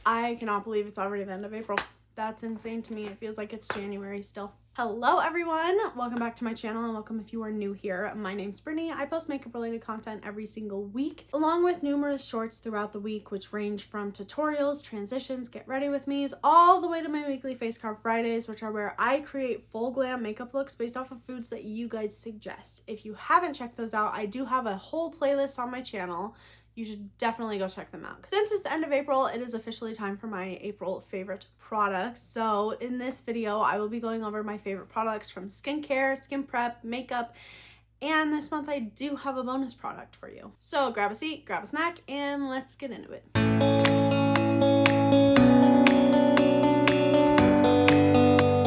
I cannot believe it's already the end of April. That's insane to me. It feels like it's January still. Hello everyone, welcome back to my channel and welcome if you are new here. My name's Brittany. I post makeup related content every single week along with numerous shorts throughout the week which range from tutorials, transitions, get ready with me's, all the way to my weekly face card Fridays, which are where I create full glam makeup looks based off of foods that you guys suggest. If you haven't checked those out, I do have a whole playlist on my channel. You should definitely go check them out. Since it's the end of April, it is officially time for my April favorite products. So in this video, I will be going over my favorite products from skincare, skin prep, makeup, and this month I do have a bonus product for you. So grab a seat, grab a snack, and let's get into it.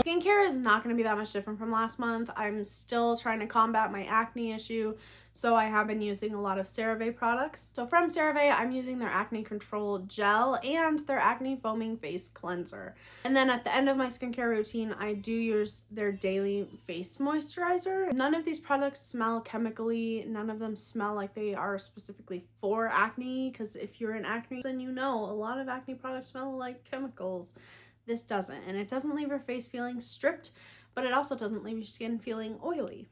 Skincare is not going to be that much different from last month. I'm still trying to combat my acne issue, so I have been using a lot of CeraVe products. So from CeraVe, I'm using their Acne Control Gel and their Acne Foaming Face Cleanser. And then at the end of my skincare routine, I do use their daily face moisturizer. None of these products smell chemically. None of them smell like they are specifically for acne, because if you're in acne, then you know a lot of acne products smell like chemicals. This doesn't, and it doesn't leave your face feeling stripped, but it also doesn't leave your skin feeling oily.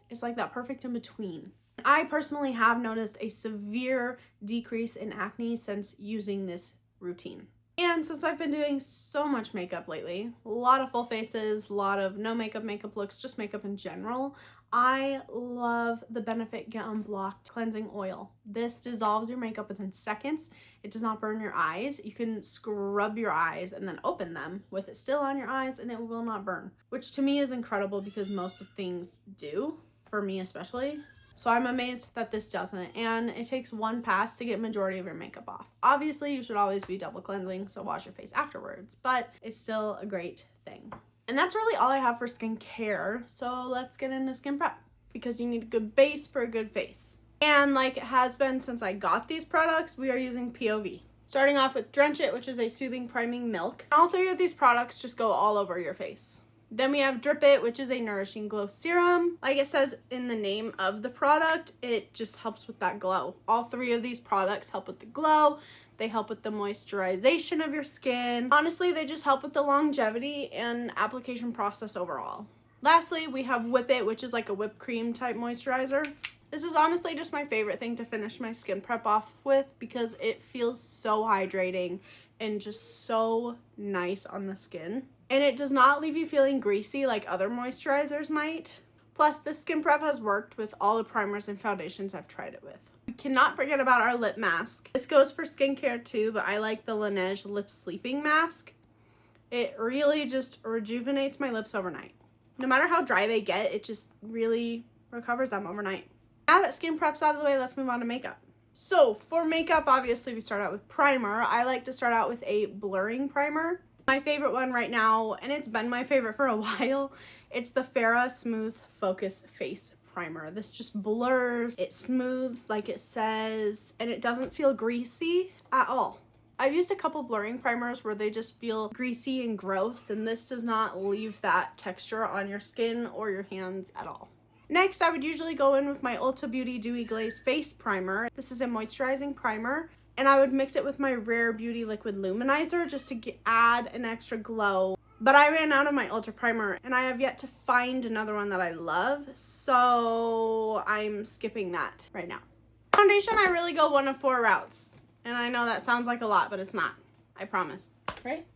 It's like that perfect in between. I personally have noticed a severe decrease in acne since using this routine. And since I've been doing so much makeup lately, a lot of full faces, a lot of no makeup looks, just makeup in general, I love the Benefit Get Unblocked Cleansing Oil. This dissolves your makeup within seconds. It does not burn your eyes. You can scrub your eyes and then open them with it still on your eyes and it will not burn, which to me is incredible because most of things do, for me especially. So I'm amazed that this doesn't, and it takes one pass to get majority of your makeup off. Obviously, you should always be double cleansing, so wash your face afterwards, but it's still a great thing. And that's really all I have for skincare, so let's get into skin prep, because you need a good base for a good face. And like it has been since I got these products, we are using POV. Starting off with Drench It, which is a soothing priming milk. All three of these products just go all over your face. Then we have Drip It, which is a nourishing glow serum. Like it says in the name of the product, it just helps with that glow. All three of these products help with the glow. They help with the moisturization of your skin. Honestly, they just help with the longevity and application process overall. Lastly, we have Whip It, which is like a whipped cream type moisturizer. This is honestly just my favorite thing to finish my skin prep off with because it feels so hydrating and just so nice on the skin. And it does not leave you feeling greasy like other moisturizers might. Plus, this skin prep has worked with all the primers and foundations I've tried it with. We cannot forget about our lip mask. This goes for skincare too, but I like the Laneige Lip Sleeping Mask. It really just rejuvenates my lips overnight. No matter how dry they get, it just really recovers them overnight. Now that skin prep's out of the way, let's move on to makeup. So for makeup, obviously we start out with primer. I like to start out with a blurring primer. My favorite one right now, and it's been my favorite for a while, it's the Farrah Smooth Focus Face Primer. This just blurs, it smooths like it says, and it doesn't feel greasy at all. I've used a couple blurring primers where they just feel greasy and gross, and this does not leave that texture on your skin or your hands at all. Next, I would usually go in with my Ulta Beauty Dewy Glaze Face Primer. This is a moisturizing primer, and I would mix it with my Rare Beauty Liquid Luminizer just to add an extra glow. But I ran out of my Ultra Primer, and I have yet to find another one that I love, so I'm skipping that right now. Foundation, I really go one of 4 routes, and I know that sounds like a lot, but it's not. I promise. Right?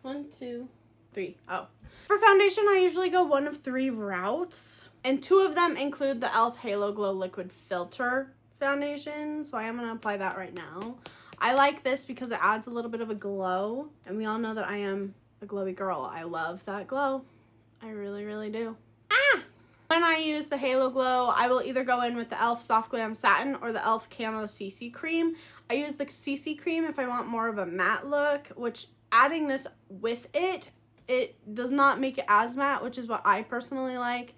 1, 2, 3. Oh. For foundation, I usually go one of 3 routes, and 2 of them include the e.l.f. Halo Glow Liquid Filter foundation, so I am going to apply that right now. I like this because it adds a little bit of a glow, and we all know that I am a glowy girl. I love that glow. I really, really do. When I use the Halo Glow, I will either go in with the e.l.f. Soft Glam Satin or the e.l.f. Camo CC Cream. I use the CC Cream if I want more of a matte look, which adding this with it does not make it as matte, which is what I personally like.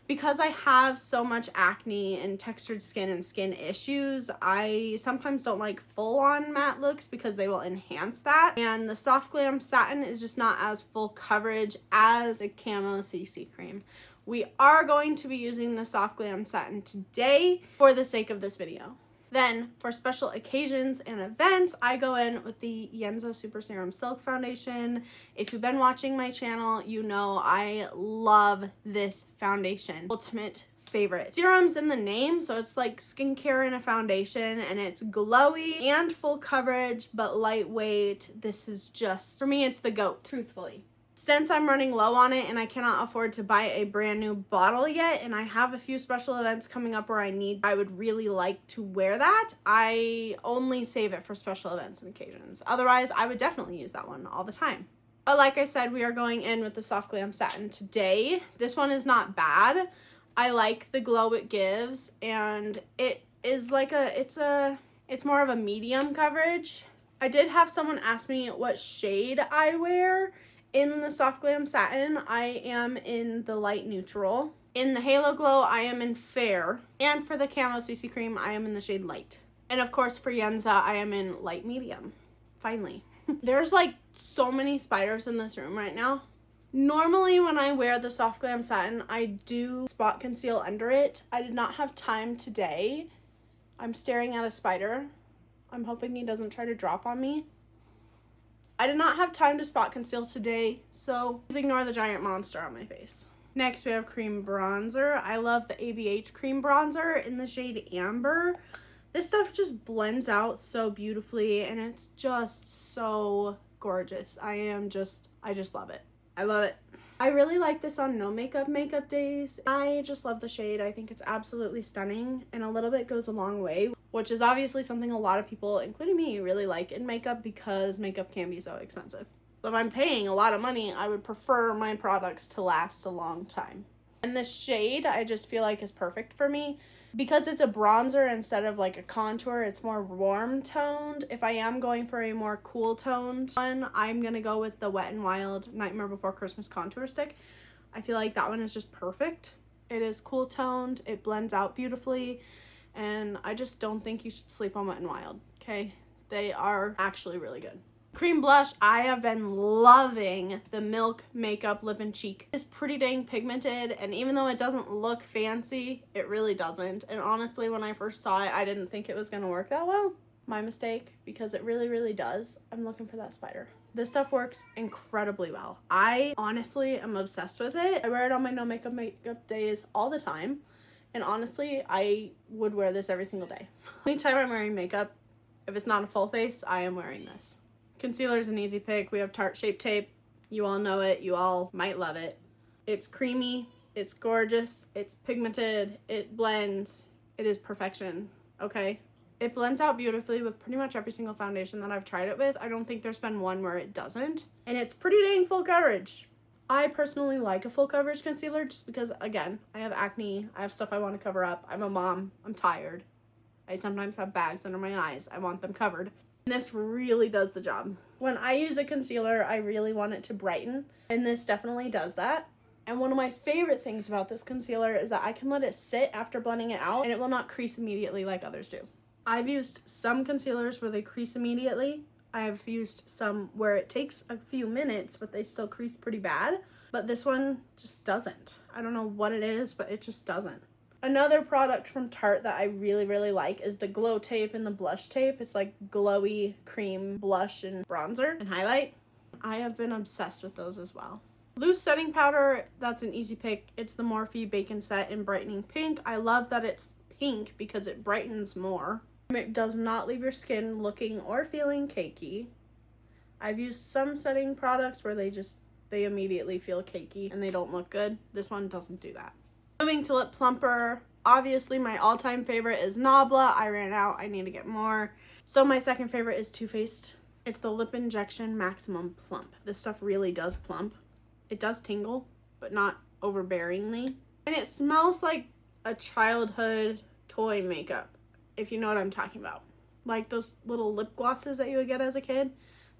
Because I have so much acne and textured skin and skin issues, I sometimes don't like full-on matte looks because they will enhance that. And the Soft Glam Satin is just not as full coverage as the Camo CC Cream. We are going to be using the Soft Glam Satin today for the sake of this video. Then for special occasions and events, I go in with the Yenza Super Serum Silk Foundation. If you've been watching my channel, you know I love this foundation. Ultimate favorite. Serum's in the name, so it's like skincare in a foundation, and it's glowy and full coverage, but lightweight. This is just, for me, it's the GOAT, truthfully. Since I'm running low on it and I cannot afford to buy a brand new bottle yet, and I have a few special events coming up where I would really like to wear that, I only save it for special events and occasions. Otherwise, I would definitely use that one all the time. But like I said, we are going in with the Soft Glam Satin today. This one is not bad. I like the glow it gives, and it is like it's more of a medium coverage. I did have someone ask me what shade I wear. In the Soft Glam Satin, I am in the light neutral. In the Halo Glow, I am in fair. And for the Camo CC Cream, I am in the shade light. And of course, for Yenza, I am in light medium. Finally. There's like so many spiders in this room right now. Normally, when I wear the Soft Glam Satin, I do spot conceal under it. I did not have time today. I'm staring at a spider. I'm hoping he doesn't try to drop on me. I did not have time to spot conceal today, so please ignore the giant monster on my face. Next, we have cream bronzer. I love the ABH cream bronzer in the shade Amber. This stuff just blends out so beautifully, and it's just so gorgeous. I just love it. I love it. I really like this on no makeup days. I just love the shade. I think it's absolutely stunning, and a little bit goes a long way, which is obviously something a lot of people, including me, really like in makeup because makeup can be so expensive. So if I'm paying a lot of money, I would prefer my products to last a long time. And this shade, I just feel like is perfect for me. Because it's a bronzer instead of like a contour, it's more warm toned. If I am going for a more cool toned one, I'm gonna go with the Wet n Wild Nightmare Before Christmas contour stick. I feel like that one is just perfect. It is cool toned, it blends out beautifully, and I just don't think you should sleep on Wet n Wild, okay? They are actually really good. Cream blush, I have been loving the Milk Makeup Lip and Cheek. It's pretty dang pigmented, and even though it doesn't look fancy, it really doesn't. And honestly, when I first saw it, I didn't think it was going to work that well. My mistake, because it really, really does. I'm looking for that spider. This stuff works incredibly well. I honestly am obsessed with it. I wear it on my no makeup days all the time, and honestly, I would wear this every single day. Anytime I'm wearing makeup, if it's not a full face, I am wearing this. Concealer is an easy pick. We have Tarte Shape Tape. You all know it. You all might love it. It's creamy. It's gorgeous. It's pigmented. It blends. It is perfection. Okay? It blends out beautifully with pretty much every single foundation that I've tried it with. I don't think there's been one where it doesn't. And it's pretty dang full coverage. I personally like a full coverage concealer just because, again, I have acne. I have stuff I want to cover up. I'm a mom. I'm tired. I sometimes have bags under my eyes. I want them covered. This really does the job. When I use a concealer, I really want it to brighten, and this definitely does that. And one of my favorite things about this concealer is that I can let it sit after blending it out, and it will not crease immediately like others do. I've used some concealers where they crease immediately. I've used some where it takes a few minutes, but they still crease pretty bad. But this one just doesn't. I don't know what it is, but it just doesn't. Another product from Tarte that I really, really like is the Glow Tape and the Blush Tape. It's like glowy cream blush and bronzer and highlight. I have been obsessed with those as well. Loose setting powder, that's an easy pick. It's the Morphe Bacon Set in Brightening Pink. I love that it's pink because it brightens more. It does not leave your skin looking or feeling cakey. I've used some setting products where they immediately feel cakey and they don't look good. This one doesn't do that. Moving to Lip Plumper, obviously my all-time favorite is Nabla. I ran out, I need to get more. So my second favorite is Too Faced. It's the Lip Injection Maximum Plump. This stuff really does plump. It does tingle, but not overbearingly. And it smells like a childhood toy makeup, if you know what I'm talking about. Like those little lip glosses that you would get as a kid.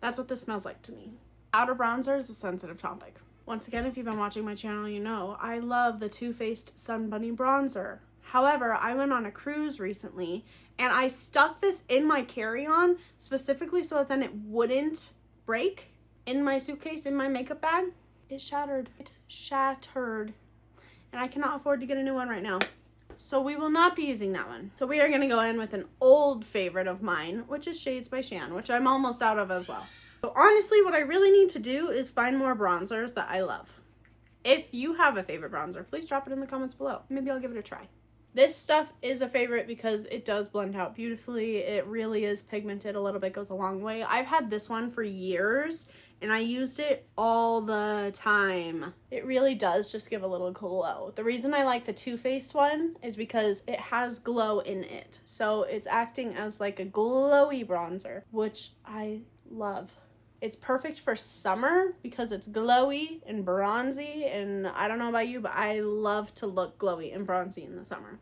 That's what this smells like to me. Outer bronzer is a sensitive topic. Once again, if you've been watching my channel, you know I love the Too Faced Sun Bunny Bronzer. However, I went on a cruise recently and I stuck this in my carry-on specifically so that then it wouldn't break in my suitcase, in my makeup bag. It shattered. It shattered. And I cannot afford to get a new one right now. So we will not be using that one. So we are going to go in with an old favorite of mine, which is Shades by Shan, which I'm almost out of as well. So honestly, what I really need to do is find more bronzers that I love. If you have a favorite bronzer, please drop it in the comments below. Maybe I'll give it a try. This stuff is a favorite because it does blend out beautifully. It really is pigmented. A little bit goes a long way. I've had this one for years and I used it all the time. It really does just give a little glow. The reason I like the Too Faced one is because it has glow in it. So it's acting as like a glowy bronzer, which I love. It's perfect for summer because it's glowy and bronzy, and I don't know about you, but I love to look glowy and bronzy in the summer.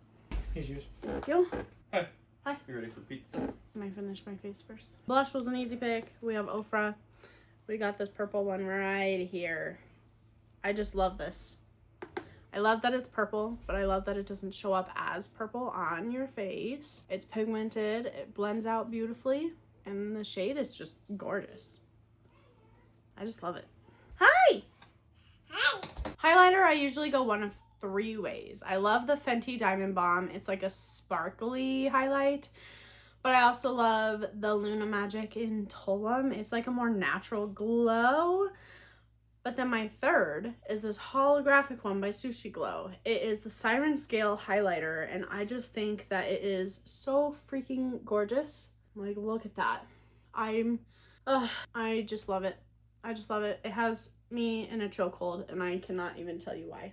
Here's yours. Thank you. Hi. Hi. You ready for pizza? Can I finish my face first? Blush was an easy pick. We have Ofra. We got this purple one right here. I just love this. I love that it's purple, but I love that it doesn't show up as purple on your face. It's pigmented. It blends out beautifully, and the shade is just gorgeous. I just love it. Hi! Hi! Highlighter, I usually go one of 3 ways. I love the Fenty Diamond Bomb. It's like a sparkly highlight. But I also love the Luna Magic in Tullum. It's like a more natural glow. But then my third is this holographic one by Sushi Glow. It is the Siren Scale Highlighter, and I just think that it is so freaking gorgeous. Like, look at that. I just love it. I just love it. It has me in a chokehold, and I cannot even tell you why.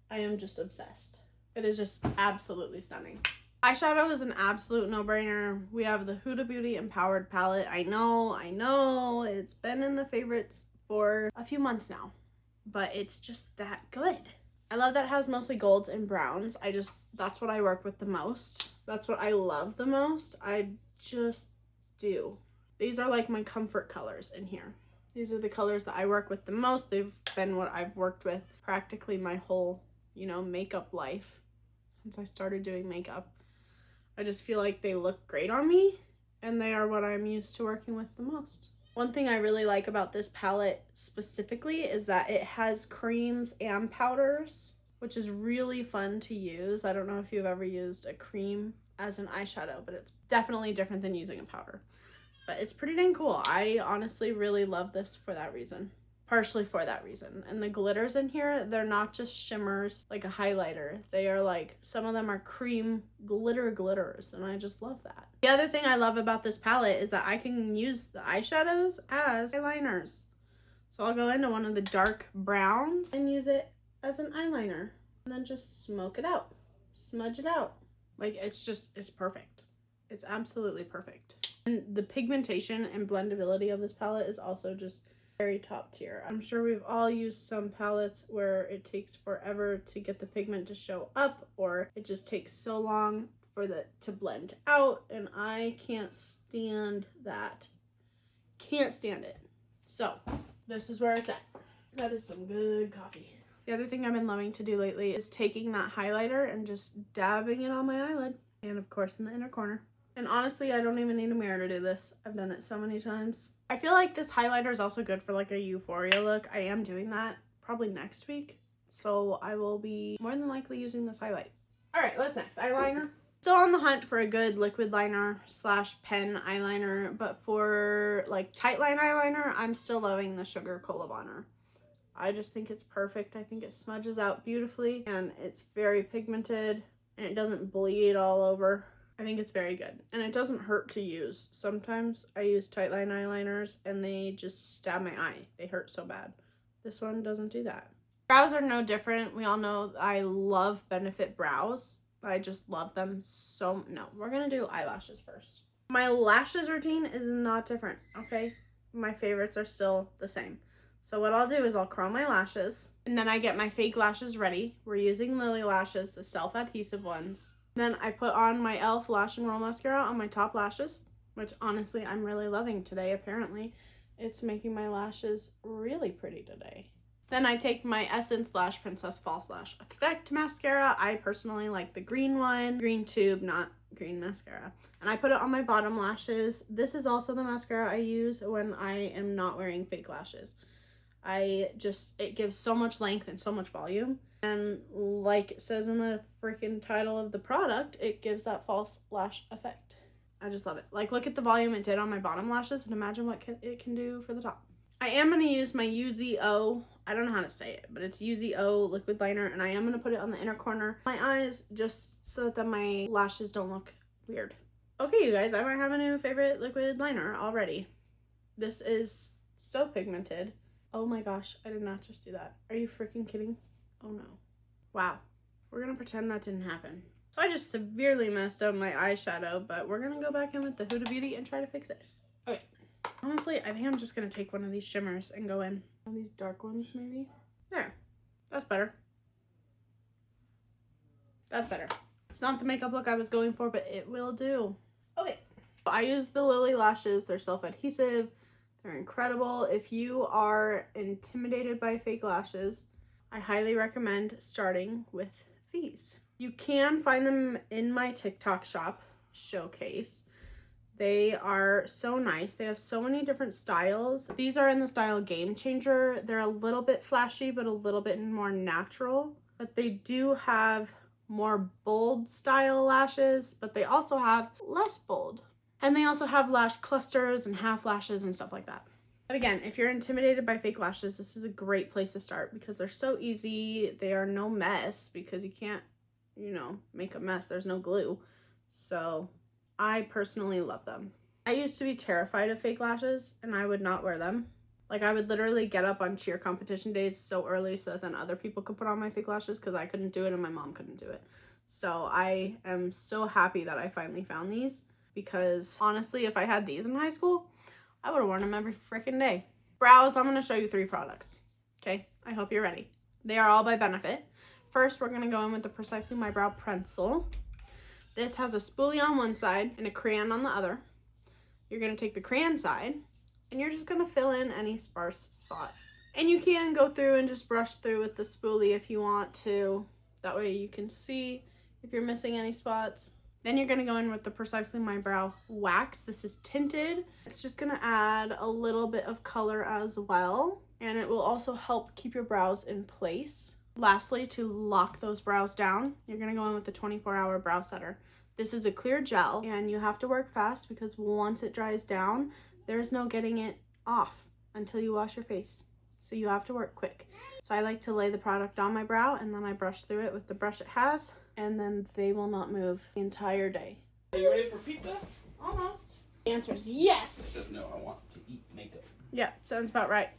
I am just obsessed. It is just absolutely stunning. Eyeshadow is an absolute no-brainer. We have the Huda Beauty Empowered Palette. I know, it's been in the favorites for a few months now, but it's just that good. I love that it has mostly golds and browns. That's what I work with the most. That's what I love the most. I just do. These are like my comfort colors in here. These are the colors that I work with the most. They've been what I've worked with practically my whole, makeup life since I started doing makeup. I just feel like they look great on me, and they are what I'm used to working with the most. One thing I really like about this palette specifically is that it has creams and powders, which is really fun to use. I don't know if you've ever used a cream as an eyeshadow, but it's definitely different than using a powder. But it's pretty dang cool. I honestly really love this for that reason. Partially for that reason. And the glitters in here, they're not just shimmers like a highlighter. They are like, some of them are cream glitters, and I just love that. The other thing I love about this palette is that I can use the eyeshadows as eyeliners. So I'll go into one of the dark browns and use it as an eyeliner. And then just smoke it out. Smudge it out. Like, it's perfect. It's absolutely perfect. And the pigmentation and blendability of this palette is also just very top tier. I'm sure we've all used some palettes where it takes forever to get the pigment to show up, or it just takes so long for it to blend out, and I can't stand that. Can't stand it. So this is where it's at. That is some good coffee. The other thing I've been loving to do lately is taking that highlighter and just dabbing it on my eyelid, and of course in the inner corner. And honestly, I don't even need a mirror to do this. I've done it so many times. I feel like this highlighter is also good for like a euphoria look. I am doing that probably next week. So I will be more than likely using this highlight. All right, what's next? Eyeliner. Still on the hunt for a good liquid liner / pen eyeliner. But for like tight line eyeliner, I'm still loving the Sugar Cola Bonner. I just think it's perfect. I think it smudges out beautifully, and it's very pigmented, and it doesn't bleed all over. I think it's very good, and it doesn't hurt to use. Sometimes I use tight line eyeliners and they just stab my eye. They hurt so bad. This one doesn't do that. Brows are no different. We all know I love Benefit brows. I just love them so. No, we're gonna do eyelashes first. My lashes routine is not different, okay? My favorites are still the same. So what I'll do is I'll curl my lashes, and then I get my fake lashes ready. We're using Lily Lashes, the self-adhesive ones. Then I put on my e.l.f. Lash and Roll Mascara on my top lashes, which honestly I'm really loving today. Apparently it's making my lashes really pretty today. Then I take my Essence Lash Princess False Lash Effect Mascara. I personally like the green one, green tube, not green mascara. And I put it on my bottom lashes. This is also the mascara I use when I am not wearing fake lashes. It gives so much length and so much volume. And like it says in the freaking title of the product, it gives that false lash effect. I just love it. Like, look at the volume it did on my bottom lashes and imagine what it can do for the top. I am going to use my UZO, I don't know how to say it, but it's UZO liquid liner, and I am going to put it on the inner corner of my eyes just so that my lashes don't look weird. Okay, you guys, I might have a new favorite liquid liner already. This is so pigmented. Oh my gosh, I did not just do that. Are you freaking kidding? Oh no. Wow. We're going to pretend that didn't happen. So I just severely messed up my eyeshadow, but we're going to go back in with the Huda Beauty and try to fix it. Okay. Honestly, I think I'm just going to take one of these shimmers and go in. One of these dark ones, maybe. There. That's better. That's better. It's not the makeup look I was going for, but it will do. Okay. I use the Lily lashes. They're self-adhesive. They're incredible. If you are intimidated by fake lashes, I highly recommend starting with these. You can find them in my TikTok shop showcase. They are so nice. They have so many different styles. These are in the style Game Changer. They're a little bit flashy, but a little bit more natural. But they do have more bold style lashes, but they also have less bold. And they also have lash clusters and half lashes and stuff like that. But again, if you're intimidated by fake lashes, this is a great place to start because they're so easy. They are no mess because you can't, you know, make a mess. There's no glue. So I personally love them. I used to be terrified of fake lashes and I would not wear them. Like, I would literally get up on cheer competition days so early so that then other people could put on my fake lashes because I couldn't do it and my mom couldn't do it. So I am so happy that I finally found these because honestly, if I had these in high school, I would have worn them every freaking day. Brows, I'm going to show you 3 products. Okay, I hope you're ready. They are all by Benefit. First, we're going to go in with the Precisely My Brow Pencil. This has a spoolie on one side and a crayon on the other. You're going to take the crayon side and you're just going to fill in any sparse spots. And you can go through and just brush through with the spoolie if you want to. That way you can see if you're missing any spots. Then you're going to go in with the Precisely My Brow Wax. This is tinted. It's just going to add a little bit of color as well. And it will also help keep your brows in place. Lastly, to lock those brows down, you're going to go in with the 24-hour Brow Setter. This is a clear gel, and you have to work fast because once it dries down, there's no getting it off until you wash your face. So you have to work quick. So I like to lay the product on my brow, and then I brush through it with the brush it has, and then they will not move the entire day. Are you ready for pizza? Almost. The answer is yes. It says no, I want to eat makeup. Yeah, sounds about right.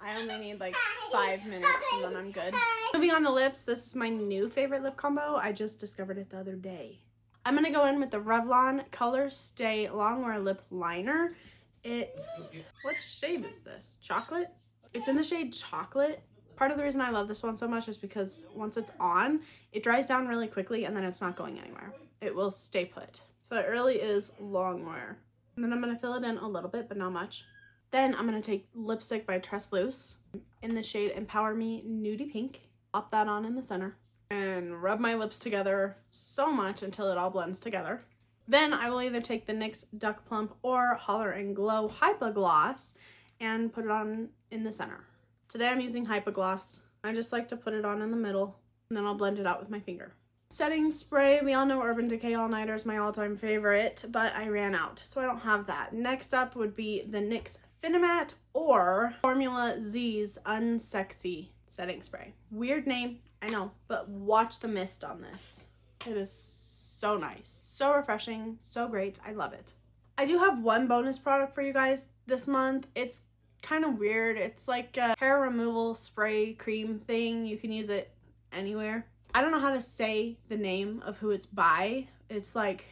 I only need like 5 minutes and then I'm good. Moving on to lips, this is my new favorite lip combo. I just discovered it the other day. I'm going to go in with the Revlon Color Stay Longwear Lip Liner. It's, what shade is this? Chocolate? It's in the shade Chocolate. Part of the reason I love this one so much is because once it's on, it dries down really quickly and then it's not going anywhere. It will stay put. So it really is longwear. And then I'm going to fill it in a little bit, but not much. Then I'm going to take lipstick by Tress Loose in the shade Empower Me Nudie Pink. Pop that on in the center and rub my lips together so much until it all blends together. Then I will either take the NYX Duck Plump or Holler and Glow Hypa Gloss and put it on in the center. Today I'm using Hypa Gloss. I just like to put it on in the middle and then I'll blend it out with my finger. Setting spray, we all know Urban Decay All Nighter is my all-time favorite, but I ran out, so I don't have that. Next up would be the NYX Finamatte or Formula Z's Unsexy Setting Spray. Weird name, I know, but watch the mist on this. It is so nice, so refreshing, so great. I love it. I do have one bonus product for you guys this month. It's kind of weird. It's like a hair removal spray cream thing. You can use it anywhere. I don't know how to say the name of who it's by. It's like,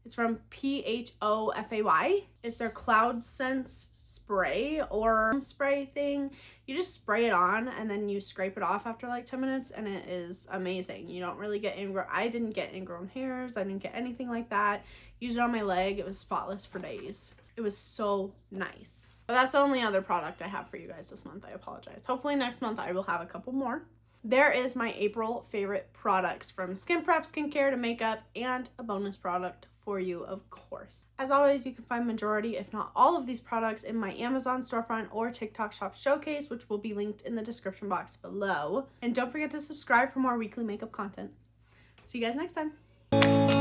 it's from PHOFAY. It's their Cloud Sense spray or spray thing. You just spray it on and then you scrape it off after like 10 minutes and it is amazing. You don't really get ingrown. I didn't get ingrown hairs. I didn't get anything like that. Used it on my leg. It was spotless for days. It was so nice. But that's the only other product I have for you guys this month. I apologize. Hopefully next month I will have a couple more. There is my April favorite products from Skin Prep, skincare to makeup, and a bonus product for you, of course. As always, you can find majority, if not all of these products in my Amazon storefront or TikTok shop showcase, which will be linked in the description box below. And don't forget to subscribe for more weekly makeup content. See you guys next time.